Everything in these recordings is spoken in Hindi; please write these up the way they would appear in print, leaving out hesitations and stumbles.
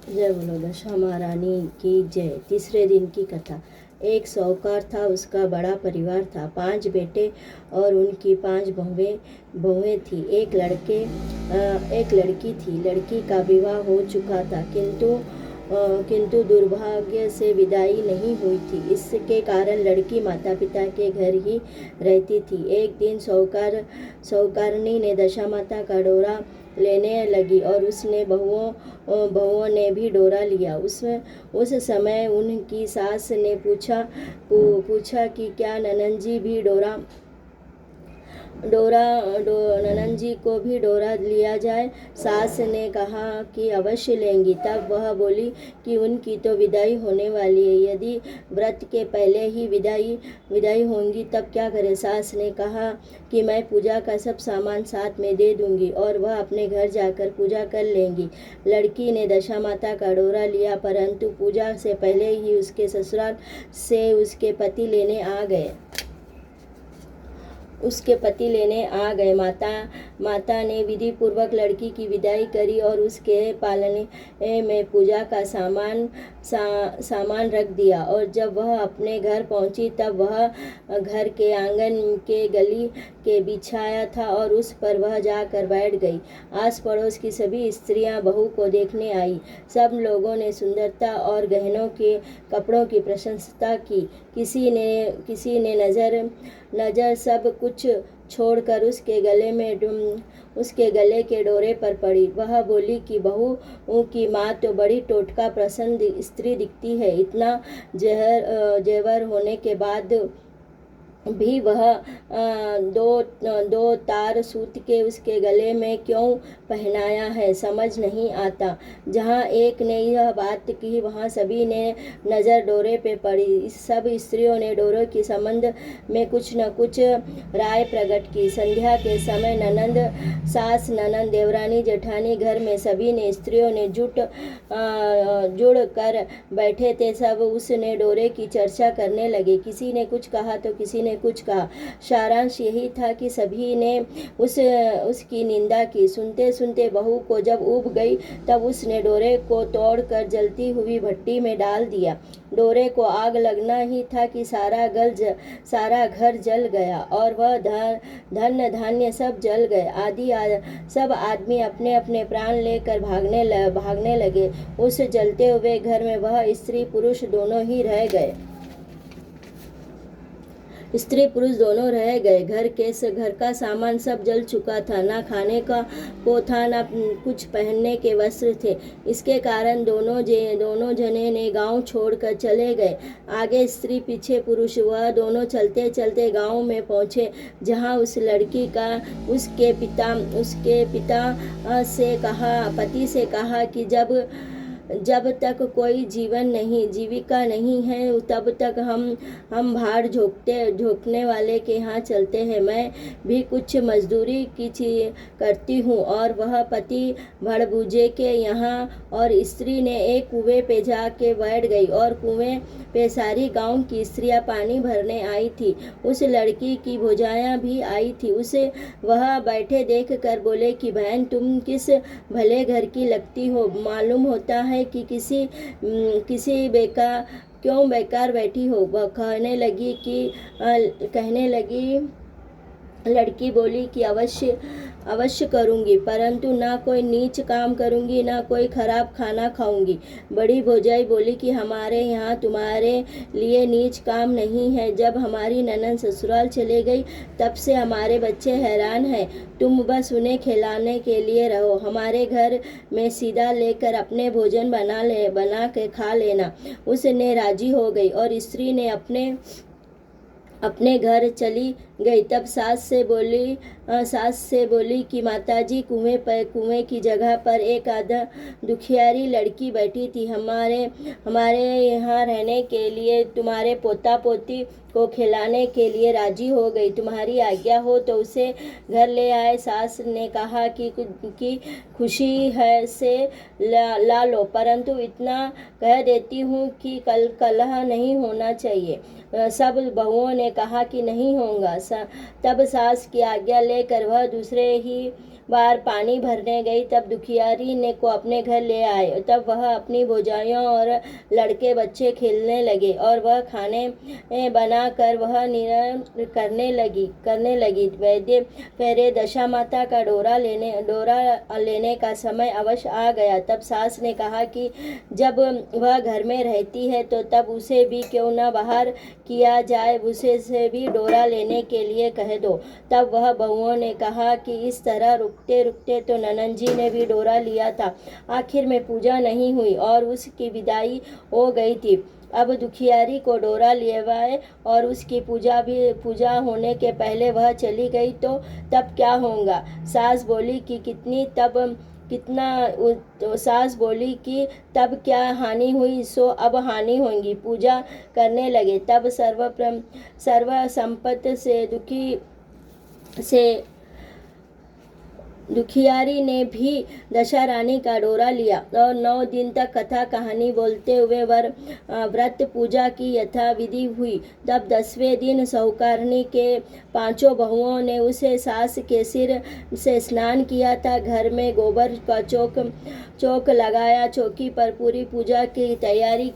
जय बोलो दशा महारानी की जय। तीसरे दिन की कथा। एक साहूकार था, उसका बड़ा परिवार था। 5 बेटे और उनकी 5 बहुएं थी। एक लड़की थी। लड़की का विवाह हो चुका था, किंतु दुर्भाग्य से विदाई नहीं हुई थी। इसके कारण लड़की माता पिता के घर ही रहती थी। एक दिन साहूकारनी ने दशा माता का डोरा लेने लगी और उसने बहुओं ने भी डोरा लिया। उस समय उनकी सास ने पूछा कि क्या ननंद जी भी ननंद जी को भी डोरा लिया जाए। सास ने कहा कि अवश्य लेंगी। तब वह बोली कि उनकी तो विदाई होने वाली है, यदि व्रत के पहले ही विदाई होंगी तब क्या करें। सास ने कहा कि मैं पूजा का सब सामान साथ में दे दूंगी और वह अपने घर जाकर पूजा कर लेंगी। लड़की ने दशा माता का डोरा लिया, परंतु पूजा से पहले ही उसके ससुराल से उसके पति लेने आ गए। माता ने विधि पूर्वक लड़की की विदाई करी और उसके पालने में पूजा का सामान रख दिया। और जब वह अपने घर पहुंची तब वह घर के आंगन के गली के बिछाया था और उस पर वह जाकर बैठ गई। आस पड़ोस की सभी स्त्रियां बहू को देखने आई। सब लोगों ने सुंदरता और गहनों के कपड़ों की प्रशंसा की। किसी ने नजर सब कुछ छोड़कर उसके गले के डोरे पर पड़ी। वह बोली कि बहू की माँ तो बड़ी टोटका प्रसन्न स्त्री दिखती है। इतना जेवर होने के बाद भी वह दो तार सूत के उसके गले में क्यों पहनाया है, समझ नहीं आता। जहाँ एक ने यह बात की वहाँ सभी ने नज़र डोरे पे पड़ी। सब स्त्रियों ने डोरे के संबंध में कुछ न कुछ राय प्रकट की। संध्या के समय सास ननंद देवरानी जेठानी घर में सभी ने स्त्रियों ने जुड़ कर बैठे थे। सब उसने डोरे की चर्चा करने लगे। किसी ने कुछ कहा तो किसी ने कुछ कहा। सारांश यही था कि सभी ने उसकी निंदा की। सुनते सुनते बहू को जब ऊब गई तब उसने डोरे को तोड़कर जलती हुई भट्टी में डाल दिया। डोरे को आग लगना ही था कि सारा घर जल गया और वह धन धान्य सब जल गए। सब आदमी अपने अपने प्राण लेकर भागने लगे। उस जलते हुए घर में वह स्त्री पुरुष दोनों रह गए। घर का सामान सब जल चुका था। ना खाने को था, ना कुछ पहनने के वस्त्र थे। इसके कारण दोनों जने ने गांव छोड़कर चले गए। आगे स्त्री पीछे पुरुष। वह दोनों चलते चलते गांव में पहुंचे, जहां उस लड़की का उसके पति से कहा कि जब तक कोई जीविका नहीं है तब तक हम भाड़ झोंकने वाले के यहाँ चलते हैं। मैं भी कुछ मजदूरी करती हूँ। और वह पति भड़बूजे के यहाँ और स्त्री ने एक कुएं पे जाके बैठ गई और कुएं पे सारी गांव की स्त्रियां पानी भरने आई थी। उस लड़की की भौजाइयां भी आई थी। उसे वह बैठे देख कर बोले कि बहन, तुम किस भले घर की लगती हो। मालूम होता है कि किसी क्यों बेकार बैठी हो। वह कहने लगी लड़की बोली कि अवश्य करूंगी, परंतु ना कोई नीच काम करूंगी, ना कोई खराब खाना खाऊंगी। बड़ी भौजाई बोली कि हमारे यहाँ तुम्हारे लिए नीच काम नहीं है। जब हमारी ननद ससुराल चले गई तब से हमारे बच्चे हैरान हैं। तुम बस उन्हें खिलाने के लिए रहो। हमारे घर में सीधा लेकर अपने भोजन बना के खा लेना। उसने राजी हो गई और स्त्री ने अपने घर चली गई। तब सास से बोली कि माताजी, कुएं की जगह पर एक आधा दुखियारी लड़की बैठी थी। हमारे यहाँ रहने के लिए, तुम्हारे पोता पोती को खिलाने के लिए राजी हो गई। तुम्हारी आज्ञा हो तो उसे घर ले आए। सास ने कहा कि खुशी है से ला लो, परंतु इतना कह देती हूँ कि कलह नहीं होना चाहिए। सब बहुओं ने कहा कि नहीं होगा। तब सास की आज्ञा लेकर वह बार पानी भरने गई, तब दुखियारी ने को अपने घर ले आए। तब वह अपनी भौजाइयों और लड़के बच्चे खेलने लगे और वह खाने बनाकर वह निरंतर करने लगी। वैद्य पहरे दशा माता का डोरा लेने का समय अवश्य आ गया। तब सास ने कहा कि जब वह घर में रहती है तो तब उसे भी क्यों न बाहर किया जाए, उसे से भी डोरा लेने के लिए कह दो। तब वह बहुओं ने कहा कि इस तरह रुकते रुकते तो ननंद जी ने भी डोरा लिया था, आखिर में पूजा नहीं हुई और उसकी विदाई हो गई थी। अब दुखियारी को डोरा लेवाए और उसकी पूजा होने के पहले वह चली गई तो तब क्या होगा। सास बोली तब क्या हानि हुई, सो अब हानि होगी। पूजा करने लगे तब सर्व संपत्ति से दुखियारी ने भी दशा रानी का डोरा लिया और 9 दिन तक कथा कहानी बोलते हुए व्रत पूजा की यथाविधि हुई। तब 10वें दिन साहुकारनी के 5 बहुओं ने उसे सास के सिर से स्नान किया था। घर में गोबर का चौक लगाया, चौकी पर पूरी पूजा की तैयारी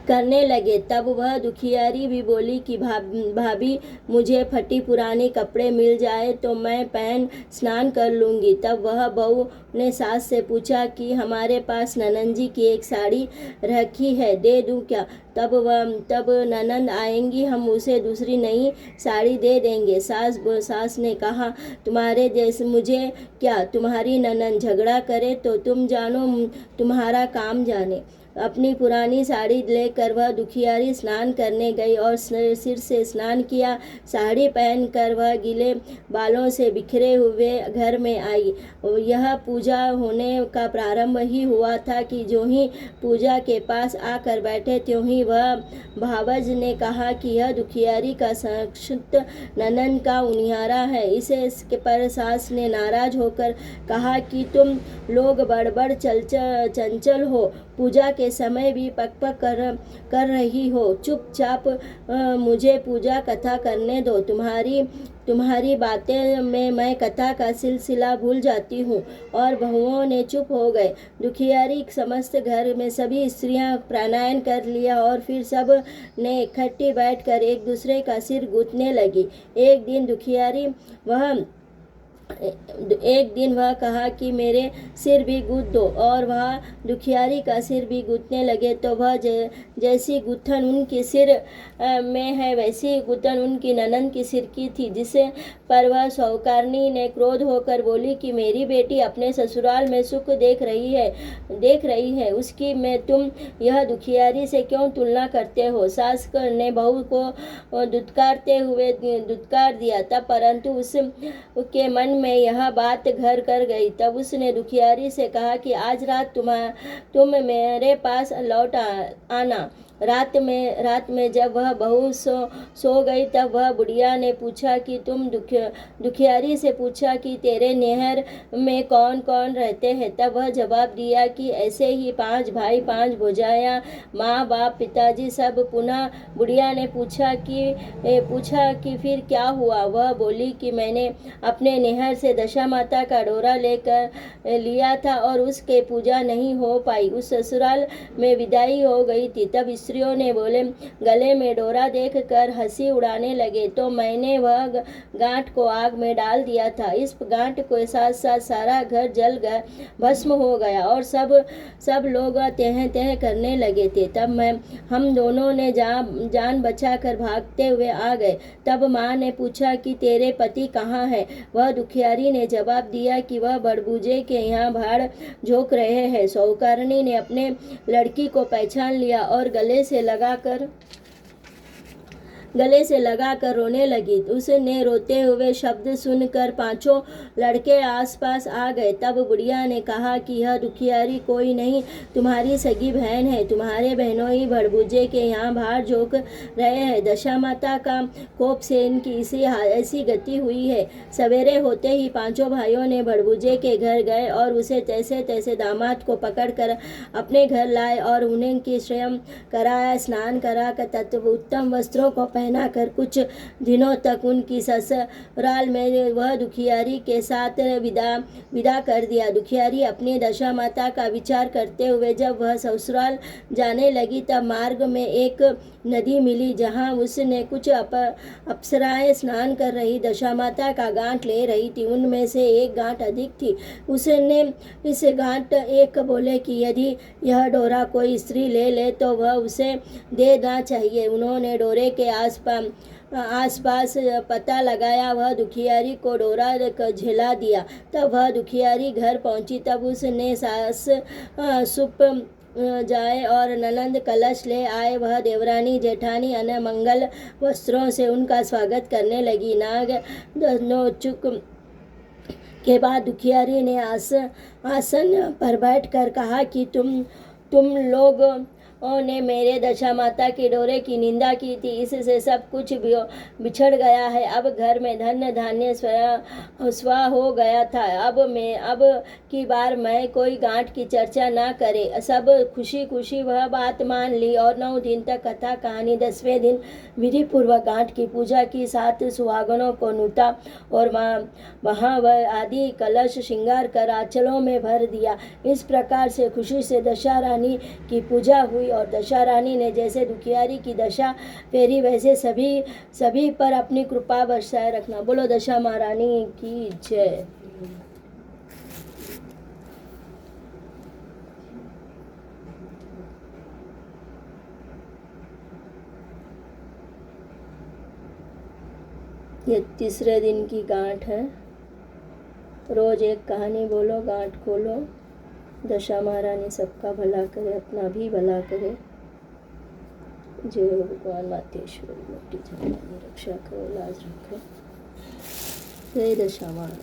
करने लगे। तब वह दुखियारी भी बोली कि भाभी, मुझे फटी पुरानी कपड़े मिल जाए तो मैं पहन स्नान कर लूँगी। तब वह बहू ने सास से पूछा कि हमारे पास ननंद जी की एक साड़ी रखी है, दे दूँ क्या? तब ननंद आएंगी, हम उसे दूसरी नई साड़ी दे देंगे। सास ने कहा, तुम्हारे जैसे मुझे क्या, तुम्हारी ननंद झगड़ा करे तो तुम जानो, तुम्हारा काम जाने। अपनी पुरानी साड़ी लेकर वह दुखियारी स्नान करने गई और सिर से स्नान किया। साड़ी पहनकर वह गीले बालों से बिखरे हुए घर में आई। यह पूजा होने का प्रारंभ ही हुआ था कि जो ही पूजा के पास आकर बैठे त्यों ही वह भावज ने कहा कि यह दुखियारी का संक्षिप्त ननंद का उनियारा है। इसके पर सास ने नाराज होकर कहा कि तुम लोग बड़बड़ चंचल हो, पूजा के समय भी पक कर रही हो, चुपचाप मुझे पूजा कथा करने दो। तुम्हारी बातें में मैं कथा का सिलसिला भूल जाती हूँ। और बहुओं ने चुप हो गए। दुखियारी समस्त घर में सभी स्त्रियां प्राणायाम कर लिया और फिर सब ने इकट्ठी बैठकर एक दूसरे का सिर गूंथने लगी। एक दिन वह कहा कि मेरे सिर भी गूंथ दो और वह दुखियारी का सिर भी गूंथने लगे। तो वह जैसी गुत्थन उनके सिर में है वैसी गुत्थन उनकी ननंद की सिर की थी, जिसे पर वह साहुकारनी ने क्रोध होकर बोली कि मेरी बेटी अपने ससुराल में सुख देख रही है, उसकी में तुम यह दुखियारी से क्यों तुलना करते हो। सास ने बहू को दुत्कार दिया था, परंतु उसके मन में यह बात घर कर गई। तब उसने दुखियारी से कहा कि आज रात तुम मेरे पास लौट आना। रात में जब वह बहू सो गई तब वह बुढ़िया ने पूछा कि दुखियारी से पूछा कि तेरे नहर में कौन कौन रहते हैं। तब वह जवाब दिया कि ऐसे ही 5 भाई 5 भौजाइयाँ, माँ बाप पिताजी सब। पुनः बुढ़िया ने पूछा कि फिर क्या हुआ। वह बोली कि मैंने अपने नहर से दशा माता का डोरा लिया था और उसके पूजा नहीं हो पाई, उस ससुराल में विदाई हो गई थी। तब स्त्रियों ने बोले गले में डोरा देखकर हंसी उड़ाने लगे तो मैंने वह गांठ को आग में डाल दिया था। इस गांठ के साथ साथ सारा घर जल गया, भस्म हो गया और सब लोग तह करने लगे थे। तब हम दोनों ने जान बचाकर भागते हुए आ गए। तब माँ ने पूछा कि तेरे पति कहाँ है। वह दुखियारी ने जवाब दिया कि वह बड़बूजे के यहाँ भाड़ झोंक रहे हैं। साहुकारनी ने अपने लड़की को पहचान लिया और गले से लगाकर रोने लगी। उसने रोते हुए शब्द सुनकर 5 लड़के आसपास आ गए। तब बुढ़िया ने कहा कि यह दुखियारी कोई नहीं, तुम्हारी सगी बहन है। तुम्हारे बहनों ही भड़बूजे के यहाँ भार झोंक रहे हैं। दशा माता का कोप से इनकी ऐसी गति हुई है। सवेरे होते ही 5 भाइयों ने भड़बूजे के घर गए और उसे तैसे दामाद को पकड़कर अपने घर लाए और उन्हें की स्वयं कराया, स्नान करा कर उत्तम वस्त्रों को पहनाकर कुछ दिनों तक उनकी ससुराल में वह दुखियारी के साथ विदा कर दिया। दुखियारी अपनी दशा माता का विचार करते हुए जब वह ससुराल जाने लगी तब मार्ग में एक नदी मिली जहाँ उसने कुछ अप्सराएं स्नान कर रही दशा माता का गांठ ले रही थी। उनमें से एक गांठ अधिक थी। उसने इस गांठ एक बोले कि यदि यह डोरा कोई स्त्री ले ले तो वह उसे देना चाहिए। उन्होंने डोरे के आसपास पता लगाया। वह दुखियारी को डोरा झेला दिया। तब वह दुखियारी घर पहुंची। तब उसने सास सुप जाए और ननंद कलश ले आए। वह देवरानी जेठानी अन्य मंगल वस्त्रों से उनका स्वागत करने लगी। नाग नोचुक के बाद दुखियारी ने आसन पर बैठकर कहा कि तुम लोग ने मेरे दशा माता के डोरे की निंदा की थी, इससे सब कुछ बिछड़ गया है। अब घर में धन धान्य स्वाह हो गया था। अब की बार मैं कोई गांठ की चर्चा ना करे। सब खुशी खुशी वह बात मान ली और 9 दिन तक कथा कहानी। 10वें दिन विधि पूर्वक गांठ की पूजा की। 7 सुहागनों को नूता और वहाँ वह आदि कलश श्रृंगार कर आंचलों में भर दिया। इस प्रकार से खुशी से दशा रानी की पूजा हुई और दशा रानी ने जैसे दुखियारी की दशा फेरी वैसे सभी पर अपनी कृपा बरसाए रखना। बोलो दशा महारानी की जय। ये तीसरे दिन की गांठ है। रोज एक कहानी बोलो, गांठ खोलो। दशा महारानी सबका भला करे, अपना भी भला करे। जय भगवान मातेश्वरी, मोटी जगह रक्षा करो, लाज रखो। जय दशा महारानी।